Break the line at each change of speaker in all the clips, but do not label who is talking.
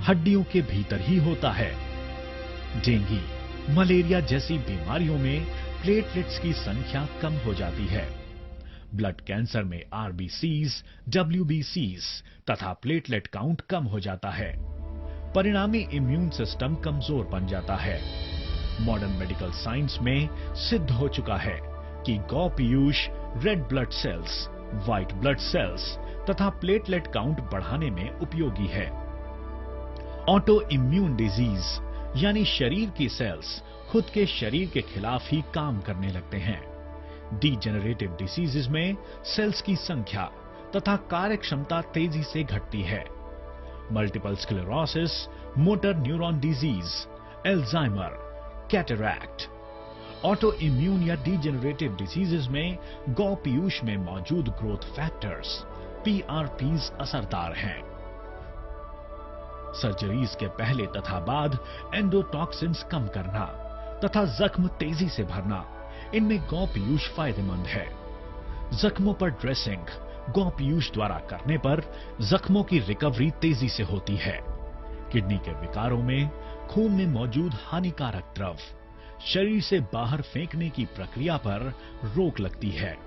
हड्डियों के भीतर ही होता है। डेंगू, मलेरिया जैसी बीमारियों में प्लेटलेट्स की संख्या कम हो जाती है। ब्लड कैंसर में आरबीसीज, डब्ल्यूबीसीज तथा प्लेटलेट काउंट कम हो जाता है। परिणामी इम्यून सिस्टम कमजोर बन जाता है। मॉडर्न मेडिकल साइंस में सिद्ध हो चुका है कि गौ Piyush red blood cells, white blood cells तथा प्लेटलेट काउंट बढ़ाने में उपयोगी है। ऑटो इम्यून डिजीज यानी शरीर की सेल्स खुद के शरीर के खिलाफ ही काम करने लगते हैं। डीजेनरेटिव डिसीजेज में सेल्स की संख्या तथा कार्यक्षमता तेजी से घटती है। Multiple sclerosis, motor neuron disease, Alzheimer, cataract. Auto immune या डीजेनरेटिव डिजीजेज में गौ पीयूष में मौजूद ग्रोथ फैक्टर्स पीआरपीज असरदार हैं। सर्जरीज के पहले तथा बाद एंडोटॉक्सिन्स कम करना तथा जख्म तेजी से भरना, इनमें गौ पीयूष फायदेमंद है। जख्मों पर ड्रेसिंग गौ पीयूष द्वारा करने पर जख्मों की रिकवरी तेजी से होती है। किडनी के विकारों में खून में मौजूद हानिकारक द्रव शरीर से बाहर फेंकने की प्रक्रिया पर रोक लगती है।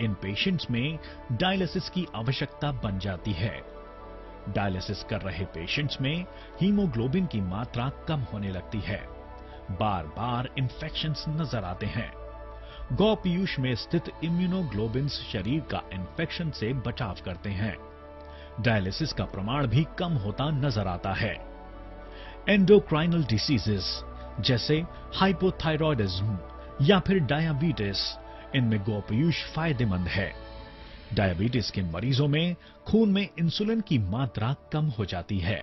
इन पेशेंट्स में डायलिसिस की आवश्यकता बन जाती है। डायलिसिस कर रहे पेशेंट्स में हीमोग्लोबिन की मात्रा कम होने लगती है। बार बार इन्फेक्शंस नजर आते हैं। गौ पीयूष में स्थित इम्यूनोग्लोबिन्स शरीर का इन्फेक्शन से बचाव करते हैं। डायलिसिस का प्रमाण भी कम होता नजर आता है। एंडोक्राइनल डिसीजेस जैसे हाइपोथायरॉयडिज्म या फिर डायबिटीज, इनमें गौ पीयूष फायदेमंद है। डायबिटीज के मरीजों में खून में इंसुलिन की मात्रा कम हो जाती है।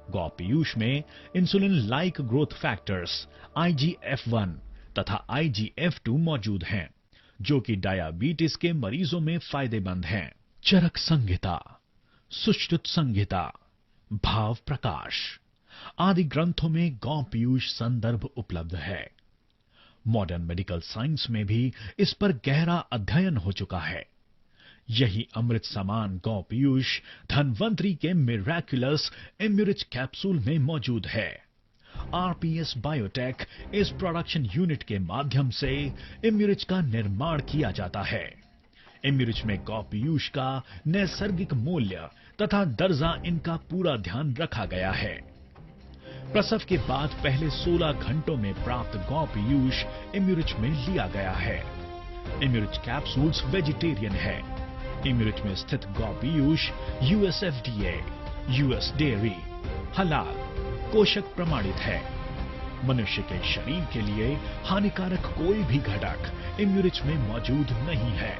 गौ पीयूष में insulin like growth factors IGF-1 तथा IGF-2 मौजूद हैं, जो कि डायबिटीज के मरीजों में फायदेमंद हैं। चरक संहिता, सुश्रुत संहिता, भाव प्रकाश आदि ग्रंथों में गौ पीयूष संदर्भ उपलब्ध है। मॉडर्न मेडिकल साइंस में भी इस पर गहरा अध्ययन हो चुका है। यही अमृत समान गौ पीयूष धन्वंतरी के मिराक्युलस इम्यूरिच कैप्सूल में मौजूद है। आरपीएस बायोटेक इस प्रोडक्शन यूनिट के माध्यम से इम्यूरिच का निर्माण किया जाता है। इम्यूरिच में गौ पीयूष का नैसर्गिक मूल्य तथा दर्जा इनका पूरा ध्यान रखा गया है। प्रसव के बाद पहले 16 घंटों में प्राप्त गौ पीयूष इम्यूरिच में लिया गया है। इम्यूरिच कैप्सूल्स वेजिटेरियन है। इम्यूरिच में स्थित गौ पीयूष USFDA, US डेयरी, हलाल, पोषक प्रमाणित है। मनुष्य के शरीर के लिए हानिकारक कोई भी घटक इम्यूरिच में मौजूद नहीं है।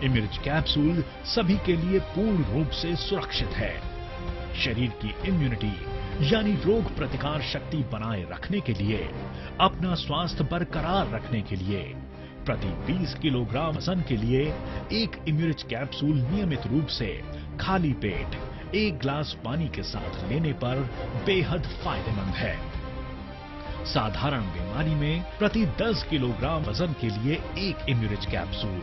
इम्यूरिच कैप्सूल सभी के लिए पूर्ण रूप से सुरक्षित है। शरीर की इम्यूनिटी यानी रोग प्रतिकार शक्ति बनाए रखने के लिए, अपना स्वास्थ्य बरकरार रखने के लिए प्रति 20 किलोग्राम वजन के लिए एक इम्यूरिच कैप्सूल नियमित रूप से खाली पेट 1 ग्लास पानी के साथ लेने पर बेहद फायदेमंद है। साधारण बीमारी में प्रति 10 किलोग्राम वजन के लिए एक इम्यूरिच कैप्सूल,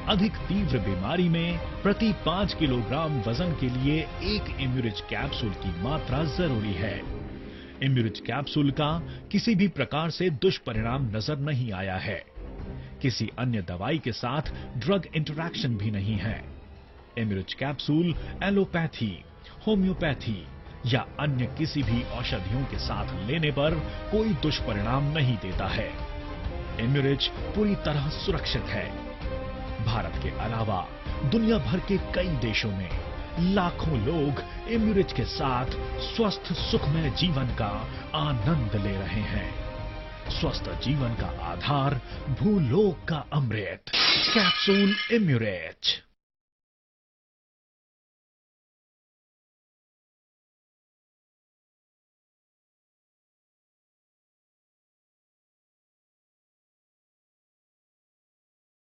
अधिक तीव्र बीमारी में प्रति 5 किलोग्राम वजन के लिए एक इम्यूरिच कैप्सूल की मात्रा जरूरी है। इम्यूरिच कैप्सूल का किसी भी प्रकार से दुष्परिणाम नजर नहीं आया है। किसी अन्य दवाई के साथ ड्रग इंटरैक्शन भी नहीं है। इम्यूरिच कैप्सूल एलोपैथी, होम्योपैथी या अन्य किसी भी औषधियों के साथ लेने पर कोई दुष्परिणाम नहीं देता है। इम्यूरिच पूरी तरह सुरक्षित है। भारत के अलावा दुनिया भर के कई देशों में लाखों लोग इम्यूरिच के साथ स्वस्थ सुखमय जीवन का आनंद ले रहे हैं। स्वस्थ जीवन का आधार भूलोक का अमृत कैप्सूल इम्यूरिच।